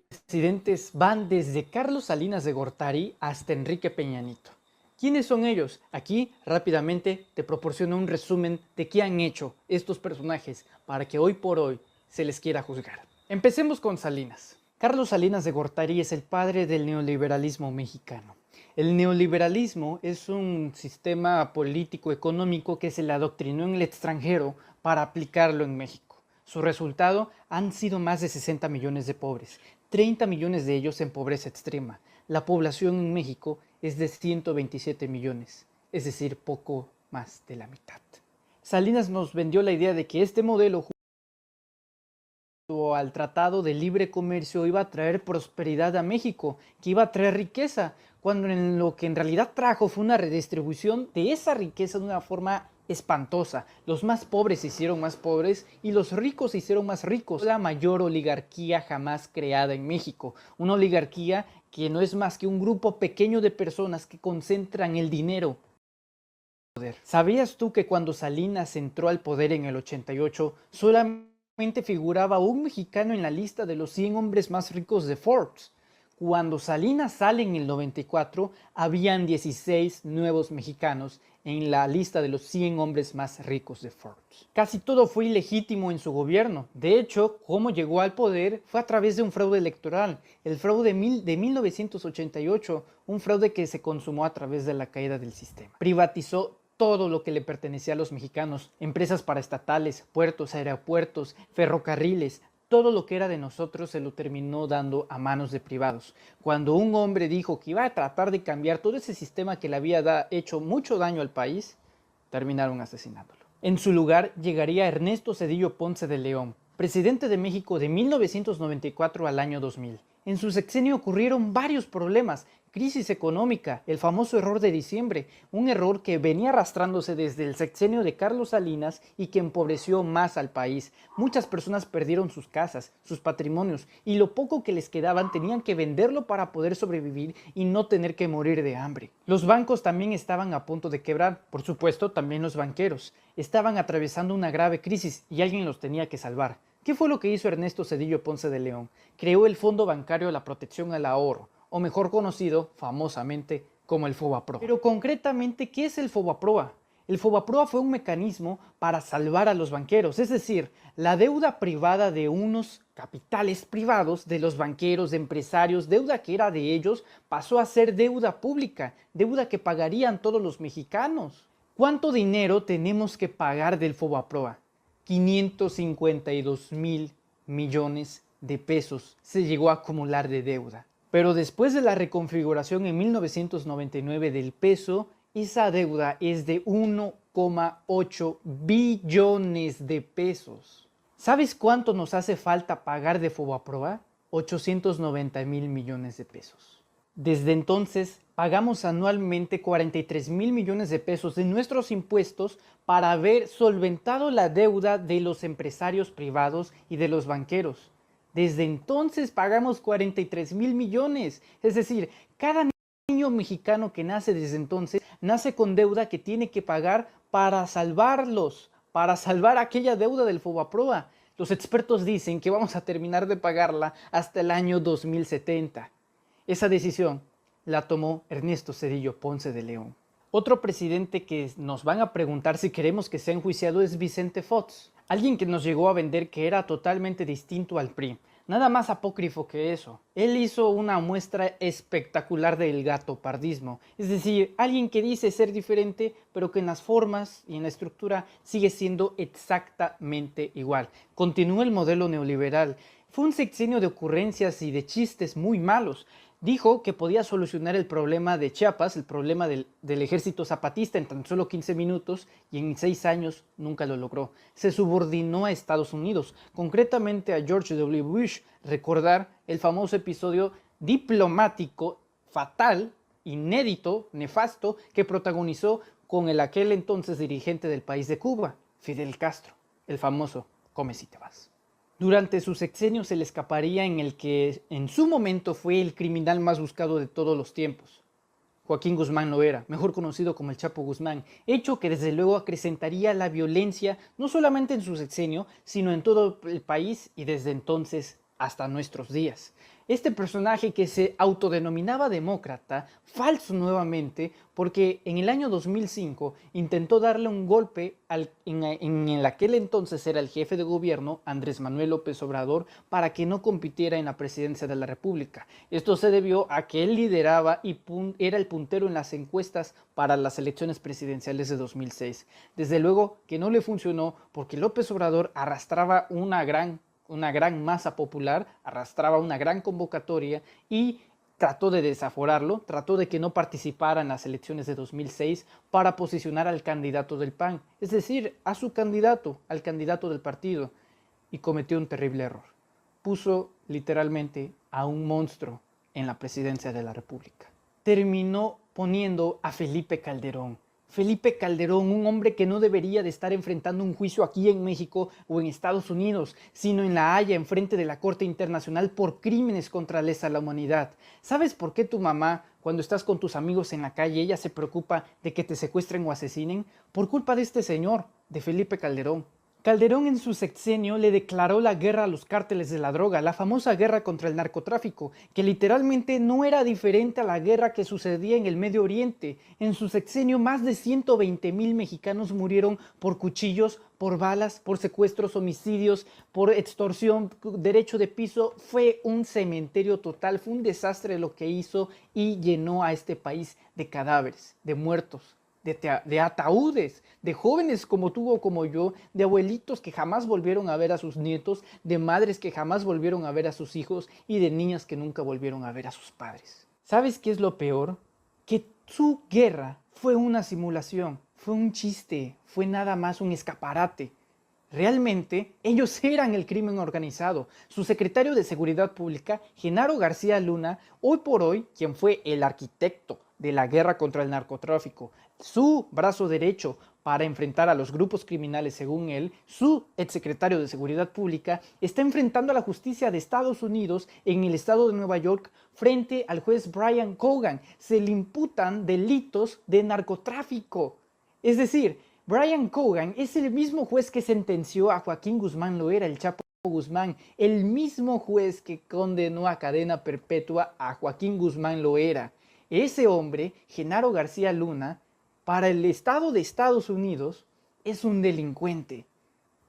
Presidentes van desde Carlos Salinas de Gortari hasta Enrique Peña Nieto. ¿Quiénes son ellos? Aquí rápidamente te proporciono un resumen de qué han hecho estos personajes para que hoy por hoy se les quiera juzgar. Empecemos con Salinas. Carlos Salinas de Gortari es el padre del neoliberalismo mexicano. El neoliberalismo es un sistema político-económico que se le adoctrinó en el extranjero para aplicarlo en México. Su resultado han sido más de 60 millones de pobres, 30 millones de ellos en pobreza extrema. La población en México es de 127 millones, es decir, poco más de la mitad. Salinas nos vendió la idea de que este modelo al Tratado de Libre Comercio iba a traer prosperidad a México, que iba a traer riqueza, cuando en lo que en realidad trajo fue una redistribución de esa riqueza de una forma espantosa. Los más pobres se hicieron más pobres y los ricos se hicieron más ricos. La mayor oligarquía jamás creada en México, una oligarquía que no es más que un grupo pequeño de personas que concentran el dinero. ¿Sabías tú que cuando Salinas entró al poder en el 88, solamente figuraba un mexicano en la lista de los 100 hombres más ricos de Forbes? Cuando Salinas sale en el 94, habían 16 nuevos mexicanos en la lista de los 100 hombres más ricos de Forbes. Casi todo fue ilegítimo en su gobierno. De hecho, cómo llegó al poder fue a través de un fraude electoral, el fraude de 1988, un fraude que se consumó a través de la caída del sistema. Privatizó todo lo que le pertenecía a los mexicanos, empresas paraestatales, puertos, aeropuertos, ferrocarriles, todo lo que era de nosotros se lo terminó dando a manos de privados. Cuando un hombre dijo que iba a tratar de cambiar todo ese sistema que le había hecho mucho daño al país, terminaron asesinándolo. En su lugar llegaría Ernesto Zedillo Ponce de León, presidente de México de 1994 al año 2000. En su sexenio ocurrieron varios problemas: crisis económica, el famoso error de diciembre, un error que venía arrastrándose desde el sexenio de Carlos Salinas y que empobreció más al país. Muchas personas perdieron sus casas, sus patrimonios, y lo poco que les quedaban tenían que venderlo para poder sobrevivir y no tener que morir de hambre. Los bancos también estaban a punto de quebrar, por supuesto también los banqueros. Estaban atravesando una grave crisis y alguien los tenía que salvar. ¿Qué fue lo que hizo Ernesto Zedillo Ponce de León? Creó el Fondo Bancario de la Protección al Ahorro, o mejor conocido famosamente como el FOBAPROA. Pero concretamente, ¿qué es el FOBAPROA? El FOBAPROA fue un mecanismo para salvar a los banqueros, es decir, la deuda privada de unos capitales privados, de los banqueros, de empresarios, deuda que era de ellos, pasó a ser deuda pública, deuda que pagarían todos los mexicanos. ¿Cuánto dinero tenemos que pagar del FOBAPROA? 552 mil millones de pesos se llegó a acumular de deuda. Pero después de la reconfiguración en 1999 del peso, esa deuda es de 1,8 billones de pesos. ¿Sabes cuánto nos hace falta pagar de FOBAPROA? 890 mil millones de pesos. Desde entonces, pagamos anualmente 43 mil millones de pesos de nuestros impuestos para haber solventado la deuda de los empresarios privados y de los banqueros. Desde entonces pagamos 43 mil millones. Es decir, cada niño mexicano que nace desde entonces nace con deuda que tiene que pagar para salvarlos, para salvar aquella deuda del FOBAPROA. Los expertos dicen que vamos a terminar de pagarla hasta el año 2070. Esa decisión la tomó Ernesto Zedillo Ponce de León. Otro presidente que nos van a preguntar si queremos que sea enjuiciado es Vicente Fox, alguien que nos llegó a vender que era totalmente distinto al PRI. Nada más apócrifo que eso. Él hizo una muestra espectacular del gatopardismo, es decir, alguien que dice ser diferente, pero que en las formas y en la estructura sigue siendo exactamente igual. Continúa el modelo neoliberal. Fue un sexenio de ocurrencias y de chistes muy malos. Dijo que podía solucionar el problema de Chiapas, el problema del ejército zapatista en tan solo 15 minutos y en 6 años nunca lo logró. Se subordinó a Estados Unidos, concretamente a George W. Bush. Recordar el famoso episodio diplomático fatal, inédito, nefasto, que protagonizó con el aquel entonces dirigente del país de Cuba, Fidel Castro, el famoso "come si te vas". Durante su sexenio se le escaparía en el que en su momento fue el criminal más buscado de todos los tiempos, Joaquín Guzmán Loera, mejor conocido como el Chapo Guzmán, hecho que desde luego acrecentaría la violencia no solamente en su sexenio, sino en todo el país y desde entonces hasta nuestros días. Este personaje que se autodenominaba demócrata, falso nuevamente, porque en el año 2005 intentó darle un golpe en aquel entonces era el jefe de gobierno, Andrés Manuel López Obrador, para que no compitiera en la presidencia de la República. Esto se debió a que él lideraba y era el puntero en las encuestas para las elecciones presidenciales de 2006. Desde luego que no le funcionó porque López Obrador arrastraba una gran masa popular, arrastraba una gran convocatoria y trató de desaforarlo, trató de que no participara en las elecciones de 2006 para posicionar al candidato del PAN, es decir, a su candidato, al candidato del partido, y cometió un terrible error. Puso literalmente a un monstruo en la presidencia de la República. Terminó poniendo a Felipe Calderón. Felipe Calderón, un hombre que no debería de estar enfrentando un juicio aquí en México o en Estados Unidos, sino en La Haya, enfrente de la Corte Internacional por crímenes contra la humanidad. ¿Sabes por qué tu mamá, cuando estás con tus amigos en la calle, ella se preocupa de que te secuestren o asesinen? Por culpa de este señor, de Felipe Calderón. Calderón en su sexenio le declaró la guerra a los cárteles de la droga, la famosa guerra contra el narcotráfico, que literalmente no era diferente a la guerra que sucedía en el Medio Oriente. En su sexenio más de 120,000 mexicanos murieron por cuchillos, por balas, por secuestros, homicidios, por extorsión, derecho de piso. Fue un cementerio total, fue un desastre lo que hizo y llenó a este país de cadáveres, de muertos. De ataúdes, de jóvenes como tú o como yo, de abuelitos que jamás volvieron a ver a sus nietos, de madres que jamás volvieron a ver a sus hijos y de niñas que nunca volvieron a ver a sus padres. ¿Sabes qué es lo peor? Que su guerra fue una simulación, fue un chiste, fue nada más un escaparate. Realmente, ellos eran el crimen organizado. Su secretario de Seguridad Pública, Genaro García Luna, hoy por hoy, quien fue el arquitecto de la guerra contra el narcotráfico, su brazo derecho para enfrentar a los grupos criminales según él, su exsecretario de Seguridad Pública, está enfrentando a la justicia de Estados Unidos en el estado de Nueva York frente al juez Brian Cogan. Se le imputan delitos de narcotráfico. Es decir, Brian Cogan es el mismo juez que sentenció a Joaquín Guzmán Loera, el Chapo Guzmán, el mismo juez que condenó a cadena perpetua a Joaquín Guzmán Loera. Ese hombre, Genaro García Luna, para el Estado de Estados Unidos, es un delincuente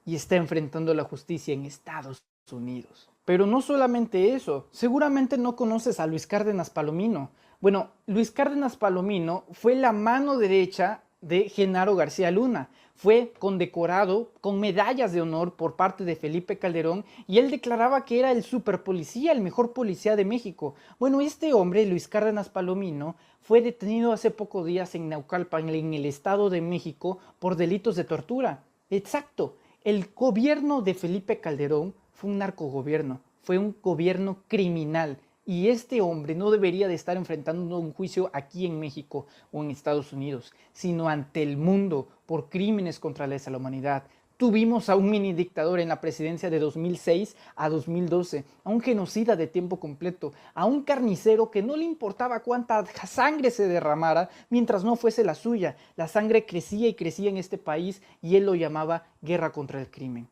y está enfrentando la justicia en Estados Unidos. Pero no solamente eso, seguramente no conoces a Luis Cárdenas Palomino. Bueno, Luis Cárdenas Palomino fue la mano derecha de Genaro García Luna. Fue condecorado con medallas de honor por parte de Felipe Calderón y él declaraba que era el superpolicía, el mejor policía de México. Bueno, este hombre, Luis Cárdenas Palomino, fue detenido hace pocos días en Naucalpan, en el Estado de México, por delitos de tortura. Exacto, el gobierno de Felipe Calderón fue un narcogobierno, fue un gobierno criminal. Y este hombre no debería de estar enfrentando un juicio aquí en México o en Estados Unidos, sino ante el mundo por crímenes contra la humanidad. Tuvimos a un mini dictador en la presidencia de 2006 a 2012, a un genocida de tiempo completo, a un carnicero que no le importaba cuánta sangre se derramara mientras no fuese la suya. La sangre crecía y crecía en este país y él lo llamaba guerra contra el crimen.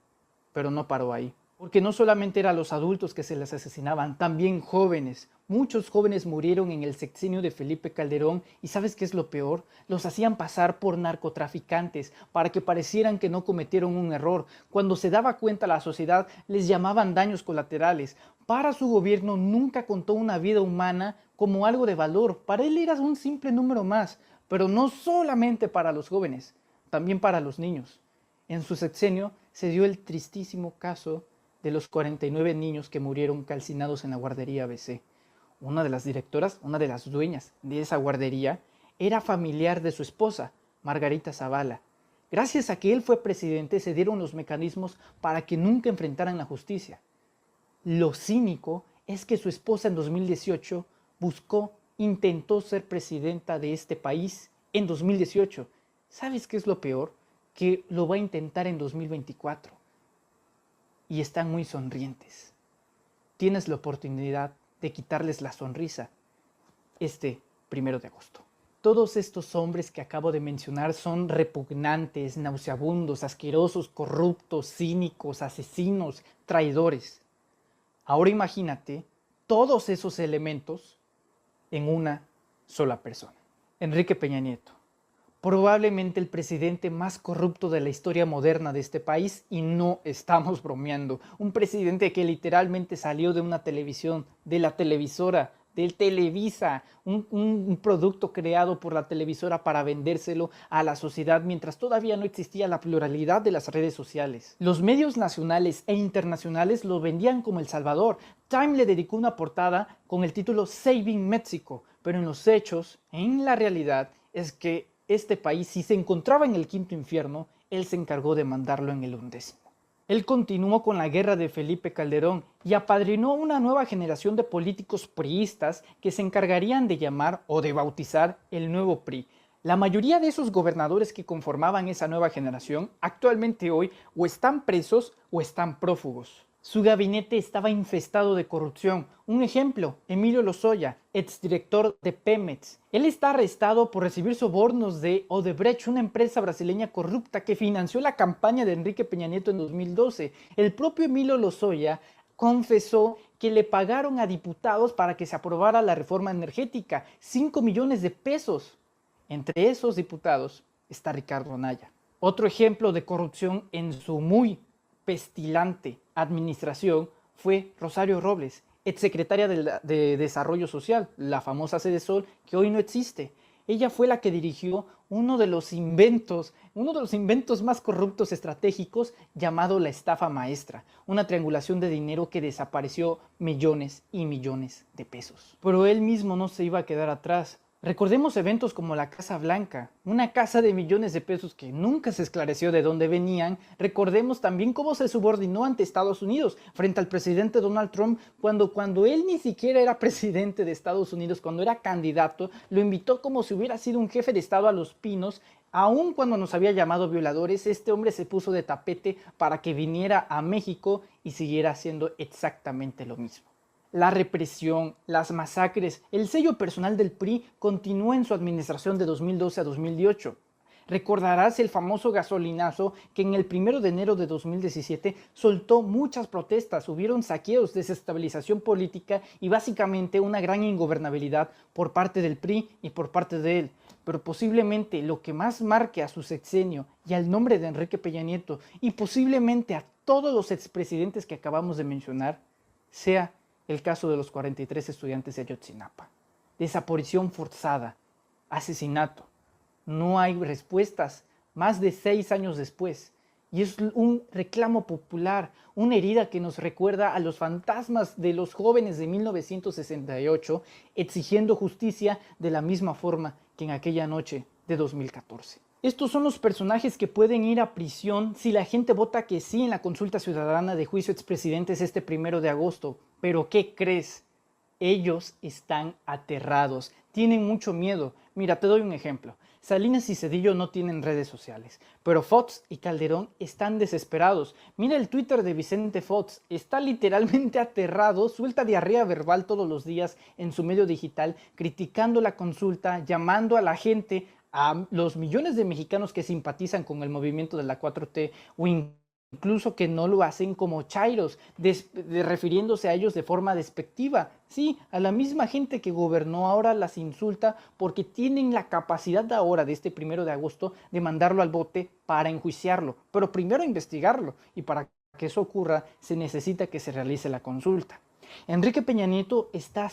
Pero no paró ahí. Porque no solamente eran los adultos que se les asesinaban, también jóvenes. Muchos jóvenes murieron en el sexenio de Felipe Calderón y ¿sabes qué es lo peor? Los hacían pasar por narcotraficantes para que parecieran que no cometieron un error. Cuando se daba cuenta la sociedad les llamaban daños colaterales. Para su gobierno nunca contó una vida humana como algo de valor. Para él era un simple número más, pero no solamente para los jóvenes, también para los niños. En su sexenio se dio el tristísimo caso de los 49 niños que murieron calcinados en la guardería ABC. Una de las directoras, una de las dueñas de esa guardería, era familiar de su esposa, Margarita Zavala. Gracias a que él fue presidente, se dieron los mecanismos para que nunca enfrentaran la justicia. Lo cínico es que su esposa en 2018 intentó ser presidenta de este país en 2018. ¿Sabes qué es lo peor? Que lo va a intentar en 2024. Y están muy sonrientes. Tienes la oportunidad de quitarles la sonrisa este 1 de agosto. Todos estos hombres que acabo de mencionar son repugnantes, nauseabundos, asquerosos, corruptos, cínicos, asesinos, traidores. Ahora imagínate todos esos elementos en una sola persona. Enrique Peña Nieto, probablemente el presidente más corrupto de la historia moderna de este país, y no estamos bromeando. Un presidente que literalmente salió de una televisión, de la televisora, del Televisa, un producto creado por la televisora para vendérselo a la sociedad mientras todavía no existía la pluralidad de las redes sociales. Los medios nacionales e internacionales lo vendían como El Salvador. Time le dedicó una portada con el título Saving Mexico, pero en los hechos, en la realidad, es que este país, si se encontraba en el quinto infierno, él se encargó de mandarlo en el 11º. Él continuó con la guerra de Felipe Calderón y apadrinó una nueva generación de políticos priistas que se encargarían de llamar o de bautizar el nuevo PRI. La mayoría de esos gobernadores que conformaban esa nueva generación actualmente hoy o están presos o están prófugos. Su gabinete estaba infestado de corrupción. Un ejemplo, Emilio Lozoya, exdirector de Pemex. Él está arrestado por recibir sobornos de Odebrecht, una empresa brasileña corrupta que financió la campaña de Enrique Peña Nieto en 2012. El propio Emilio Lozoya confesó que le pagaron a diputados para que se aprobara la reforma energética, 5 millones de pesos. Entre esos diputados está Ricardo Anaya. Otro ejemplo de corrupción en su muy pestilante administración fue Rosario Robles, exsecretaria de Desarrollo Social, la famosa Sedesol, que hoy no existe. Ella fue la que dirigió uno de los inventos más corruptos estratégicos llamado la estafa maestra, una triangulación de dinero que desapareció millones y millones de pesos. Pero él mismo no se iba a quedar atrás. Recordemos eventos como la Casa Blanca, una casa de millones de pesos que nunca se esclareció de dónde venían. Recordemos también cómo se subordinó ante Estados Unidos frente al presidente Donald Trump cuando él ni siquiera era presidente de Estados Unidos, cuando era candidato, lo invitó como si hubiera sido un jefe de Estado a Los Pinos. Aun cuando nos había llamado violadores, este hombre se puso de tapete para que viniera a México y siguiera haciendo exactamente lo mismo. La represión, las masacres, el sello personal del PRI continuó en su administración de 2012 a 2018. Recordarás el famoso gasolinazo que en el 1 de enero de 2017 soltó muchas protestas, hubieron saqueos, desestabilización política y básicamente una gran ingobernabilidad por parte del PRI y por parte de él. Pero posiblemente lo que más marque a su sexenio y al nombre de Enrique Peña Nieto y posiblemente a todos los expresidentes que acabamos de mencionar sea el caso de los 43 estudiantes de Ayotzinapa. Desaparición forzada, asesinato. No hay respuestas más de 6 años después. Y es un reclamo popular, una herida que nos recuerda a los fantasmas de los jóvenes de 1968 exigiendo justicia de la misma forma que en aquella noche de 2014. Estos son los personajes que pueden ir a prisión si la gente vota que sí en la consulta ciudadana de juicio expresidentes este 1 de agosto. Pero ¿qué crees? Ellos están aterrados, tienen mucho miedo. Mira, te doy un ejemplo. Salinas y Zedillo no tienen redes sociales, pero Fox y Calderón están desesperados. Mira el Twitter de Vicente Fox, está literalmente aterrado, suelta diarrea verbal todos los días en su medio digital, criticando la consulta, llamando a la gente, a los millones de mexicanos que simpatizan con el movimiento de la 4T o incluso que no lo hacen como chairos, refiriéndose a ellos de forma despectiva. Sí, a la misma gente que gobernó ahora las insulta porque tienen la capacidad ahora de este 1 de agosto de mandarlo al bote para enjuiciarlo, pero primero investigarlo, y para que eso ocurra se necesita que se realice la consulta. Enrique Peña Nieto está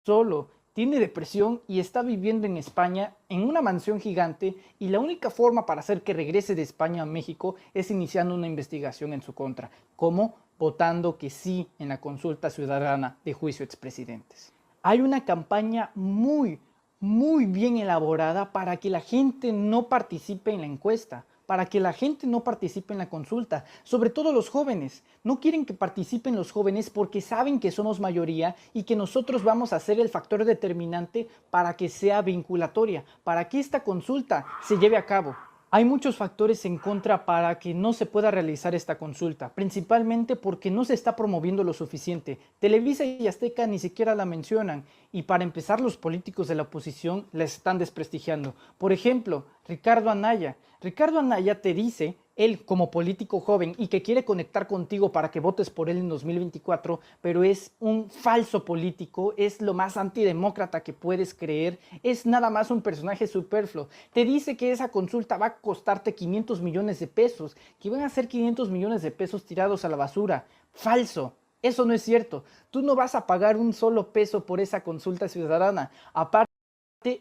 solo, tiene depresión y está viviendo en España en una mansión gigante, y la única forma para hacer que regrese de España a México es iniciando una investigación en su contra. ¿Cómo? Votando que sí en la consulta ciudadana de juicio expresidentes. Hay una campaña muy bien elaborada para que la gente no participe en la encuesta, para que la gente no participe en la consulta, sobre todo los jóvenes. No quieren que participen los jóvenes porque saben que somos mayoría y que nosotros vamos a ser el factor determinante para que sea vinculatoria, para que esta consulta se lleve a cabo. Hay muchos factores en contra para que no se pueda realizar esta consulta, principalmente porque no se está promoviendo lo suficiente. Televisa y Azteca ni siquiera la mencionan, y para empezar los políticos de la oposición la están desprestigiando. Por ejemplo, Ricardo Anaya. Ricardo Anaya te dice él como político joven y que quiere conectar contigo para que votes por él en 2024, pero es un falso político, es lo más antidemócrata que puedes creer, es nada más un personaje superfluo. Te dice que esa consulta va a costarte 500 millones de pesos, que van a ser 500 millones de pesos tirados a la basura. Falso. Eso no es cierto. Tú no vas a pagar un solo peso por esa consulta ciudadana. Aparte,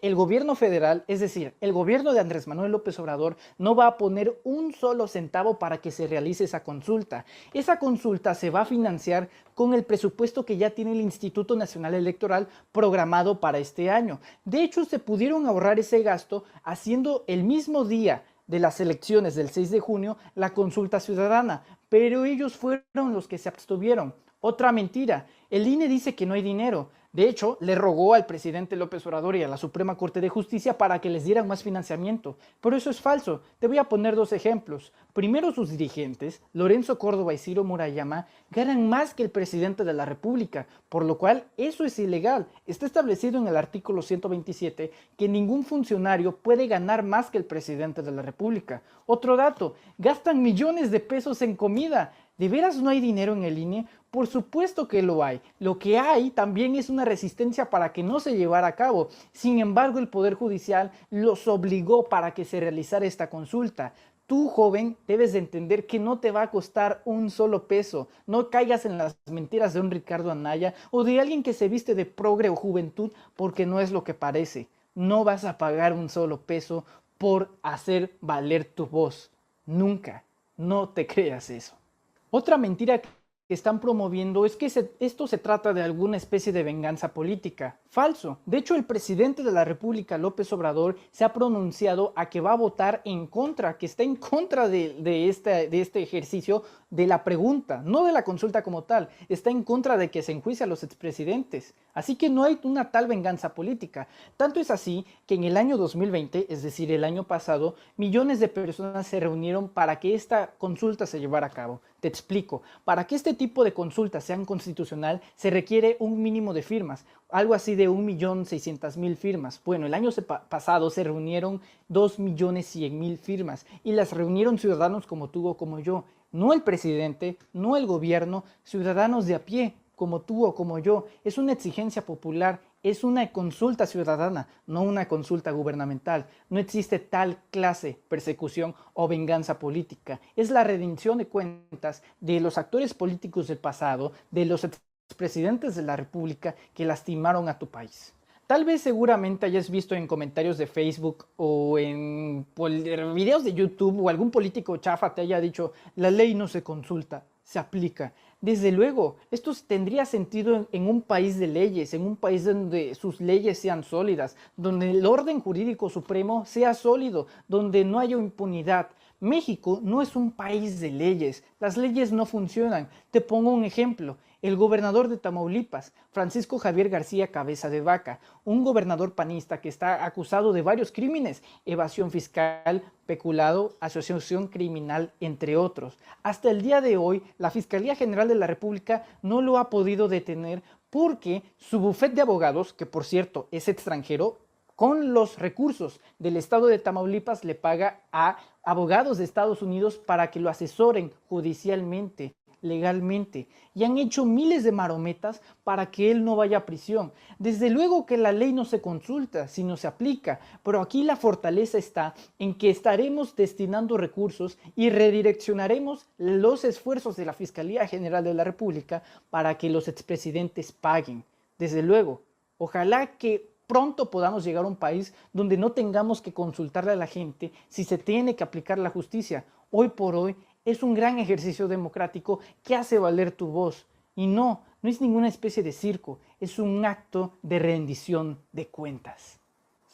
el gobierno federal, es decir, el gobierno de Andrés Manuel López Obrador, no va a poner un solo centavo para que se realice esa consulta. Esa consulta se va a financiar con el presupuesto que ya tiene el Instituto Nacional Electoral programado para este año. De hecho, se pudieron ahorrar ese gasto haciendo el mismo día de las elecciones del 6 de junio la consulta ciudadana, pero ellos fueron los que se abstuvieron. Otra mentira, el INE dice que no hay dinero. De hecho, le rogó al presidente López Obrador y a la Suprema Corte de Justicia para que les dieran más financiamiento. Pero eso es falso. Te voy a poner dos ejemplos. Primero, sus dirigentes, Lorenzo Córdoba y Ciro Murayama, ganan más que el presidente de la República, por lo cual eso es ilegal. Está establecido en el artículo 127 que ningún funcionario puede ganar más que el presidente de la República. Otro dato, gastan millones de pesos en comida. ¿De veras no hay dinero en el INE? Por supuesto que lo hay. Lo que hay también es una resistencia para que no se llevara a cabo. Sin embargo, el Poder Judicial los obligó para que se realizara esta consulta. Tú, joven, debes de entender que no te va a costar un solo peso. No caigas en las mentiras de un Ricardo Anaya o de alguien que se viste de progre o juventud, porque no es lo que parece. No vas a pagar un solo peso por hacer valer tu voz. Nunca. No te creas eso. Otra mentira que están promoviendo es que esto se trata de alguna especie de venganza política. Falso. De hecho, el presidente de la República, López Obrador, se ha pronunciado a que va a votar en contra, que está en contra de este ejercicio de la pregunta, no de la consulta como tal. Está en contra de que se enjuicie a los expresidentes. Así que no hay una tal venganza política. Tanto es así que en el año 2020, es decir, el año pasado, millones de personas se reunieron para que esta consulta se llevara a cabo. Te explico. Para que este tipo de consultas sean constitucional, se requiere un mínimo de firmas, algo así de 1.600.000 firmas. Bueno, el año pasado se reunieron 2.100.000 firmas y las reunieron ciudadanos como tú o como yo. No el presidente, no el gobierno, ciudadanos de a pie, como tú o como yo. Es una exigencia popular, es una consulta ciudadana, no una consulta gubernamental. No existe tal clase, persecución o venganza política. Es la rendición de cuentas de los actores políticos del pasado, de los expresidentes de la República que lastimaron a tu país. Tal vez seguramente hayas visto en comentarios de Facebook o en videos de YouTube o algún político chafa te haya dicho: la ley no se consulta, se aplica. Desde luego, esto tendría sentido en un país de leyes, en un país donde sus leyes sean sólidas, donde el orden jurídico supremo sea sólido, donde no haya impunidad. México no es un país de leyes, las leyes no funcionan. Te pongo un ejemplo. El gobernador de Tamaulipas, Francisco Javier García Cabeza de Vaca, un gobernador panista que está acusado de varios crímenes: evasión fiscal, peculado, asociación criminal, entre otros. Hasta el día de hoy, la Fiscalía General de la República no lo ha podido detener porque su bufete de abogados, que por cierto es extranjero, con los recursos del estado de Tamaulipas le paga a abogados de Estados Unidos para que lo asesoren judicialmente, legalmente, y han hecho miles de marometas para que él no vaya a prisión. Desde luego que la ley no se consulta, sino se aplica, pero aquí la fortaleza está en que estaremos destinando recursos y redireccionaremos los esfuerzos de la Fiscalía General de la República para que los expresidentes paguen. Desde luego, ojalá que pronto podamos llegar a un país donde no tengamos que consultarle a la gente si se tiene que aplicar la justicia. Hoy por hoy es un gran ejercicio democrático que hace valer tu voz. Y no es ninguna especie de circo, es un acto de rendición de cuentas.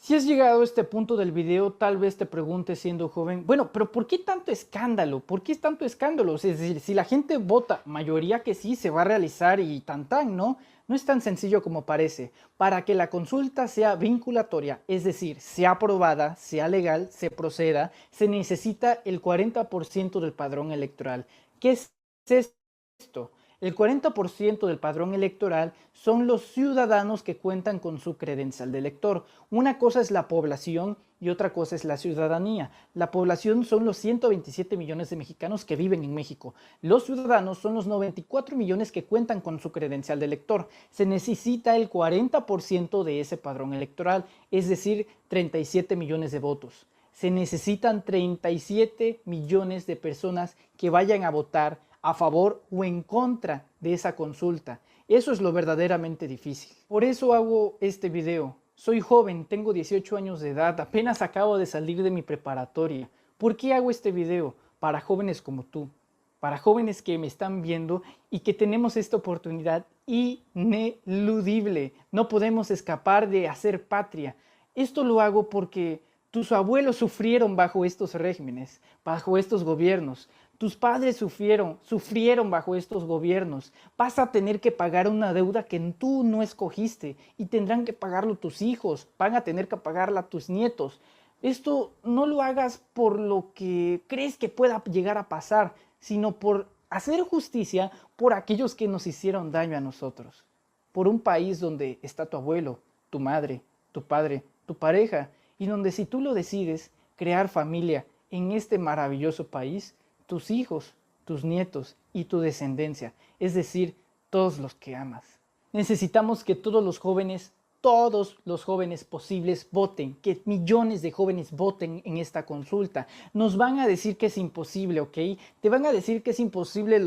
Si has llegado a este punto del video, tal vez te preguntes siendo joven: bueno, pero ¿por qué tanto escándalo? ¿Por qué es tanto escándalo? Es decir, si la gente vota mayoría que sí, se va a realizar y tan, ¿no? No es tan sencillo como parece. Para que la consulta sea vinculatoria, es decir, sea aprobada, sea legal, se proceda, se necesita el 40% del padrón electoral. ¿Qué es esto? El 40% del padrón electoral son los ciudadanos que cuentan con su credencial de elector. Una cosa es la población y otra cosa es la ciudadanía. La población son los 127 millones de mexicanos que viven en México. Los ciudadanos son los 94 millones que cuentan con su credencial de elector. Se necesita el 40% de ese padrón electoral, es decir, 37 millones de votos. Se necesitan 37 millones de personas que vayan a votar a favor o en contra de esa consulta. Eso es lo verdaderamente difícil. Por eso hago este video. Soy joven, tengo 18 años de edad, apenas acabo de salir de mi preparatoria. ¿Por qué hago este video? Para jóvenes como tú, para jóvenes que me están viendo y que tenemos esta oportunidad ineludible. No podemos escapar de hacer patria. Esto lo hago porque tus abuelos sufrieron bajo estos regímenes, bajo estos gobiernos. Tus padres sufrieron bajo estos gobiernos. Vas a tener que pagar una deuda que tú no escogiste y tendrán que pagarlo tus hijos, van a tener que pagarla tus nietos. Esto no lo hagas por lo que crees que pueda llegar a pasar, sino por hacer justicia por aquellos que nos hicieron daño a nosotros. Por un país donde está tu abuelo, tu madre, tu padre, tu pareja, y donde si tú lo decides, crear familia en este maravilloso país, tus hijos, tus nietos y tu descendencia, es decir, todos los que amas. Necesitamos que todos los jóvenes posibles voten, que millones de jóvenes voten en esta consulta. Nos van a decir que es imposible, ¿ok? Te van a decir que es imposible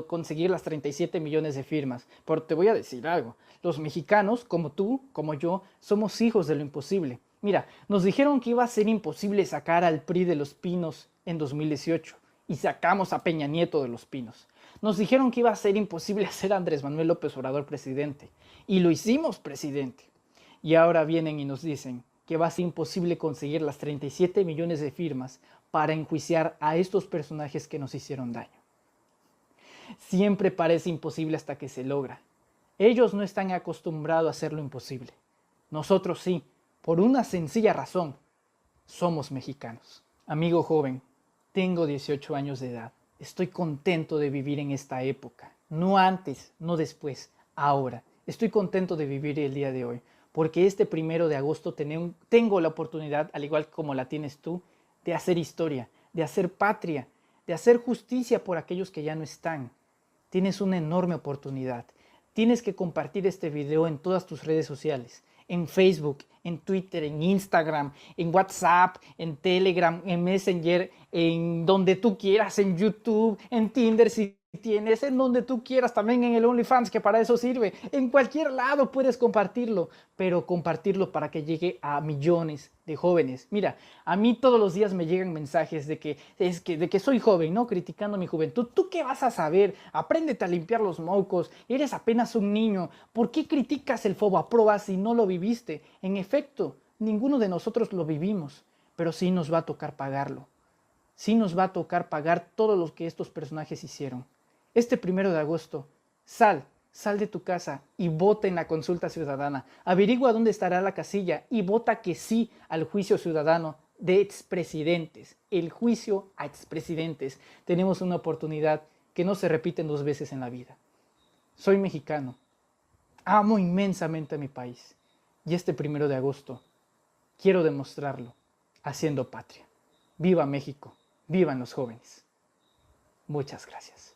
conseguir las 37 millones de firmas, pero te voy a decir algo. Los mexicanos, como tú, como yo, somos hijos de lo imposible. Mira, nos dijeron que iba a ser imposible sacar al PRI de Los Pinos en 2018. Y sacamos a Peña Nieto de Los Pinos. Nos dijeron que iba a ser imposible hacer a Andrés Manuel López Obrador presidente. Y lo hicimos presidente. Y ahora vienen y nos dicen que va a ser imposible conseguir las 37 millones de firmas para enjuiciar a estos personajes que nos hicieron daño. Siempre parece imposible hasta que se logra. Ellos no están acostumbrados a hacer lo imposible. Nosotros sí, por una sencilla razón. Somos mexicanos. Amigo joven, tengo 18 años de edad. Estoy contento de vivir en esta época. No antes, no después, ahora. Estoy contento de vivir el día de hoy, porque este 1 de agosto tengo la oportunidad, al igual como la tienes tú, de hacer historia, de hacer patria, de hacer justicia por aquellos que ya no están. Tienes una enorme oportunidad. Tienes que compartir este video en todas tus redes sociales. En Facebook, en Twitter, en Instagram, en WhatsApp, en Telegram, en Messenger, en donde tú quieras, en YouTube, en Tinder si tienes, en donde tú quieras, también en el OnlyFans, que para eso sirve. En cualquier lado puedes compartirlo, pero compartirlo para que llegue a millones de jóvenes. Mira, a mí todos los días me llegan mensajes de que soy joven, ¿no? Criticando mi juventud. ¿Tú qué vas a saber? Apréndete a limpiar los mocos. Eres apenas un niño. ¿Por qué criticas el Fobaproa si no lo viviste? En efecto, ninguno de nosotros lo vivimos, pero sí nos va a tocar pagarlo. Sí nos va a tocar pagar todo lo que estos personajes hicieron. Este 1 de agosto, sal de tu casa y vota en la consulta ciudadana. Averigua dónde estará la casilla y vota que sí al juicio ciudadano de expresidentes. El juicio a expresidentes. Tenemos una oportunidad que no se repite 2 veces en la vida. Soy mexicano. Amo inmensamente a mi país. Y este 1 de agosto quiero demostrarlo haciendo patria. ¡Viva México! ¡Vivan los jóvenes! Muchas gracias.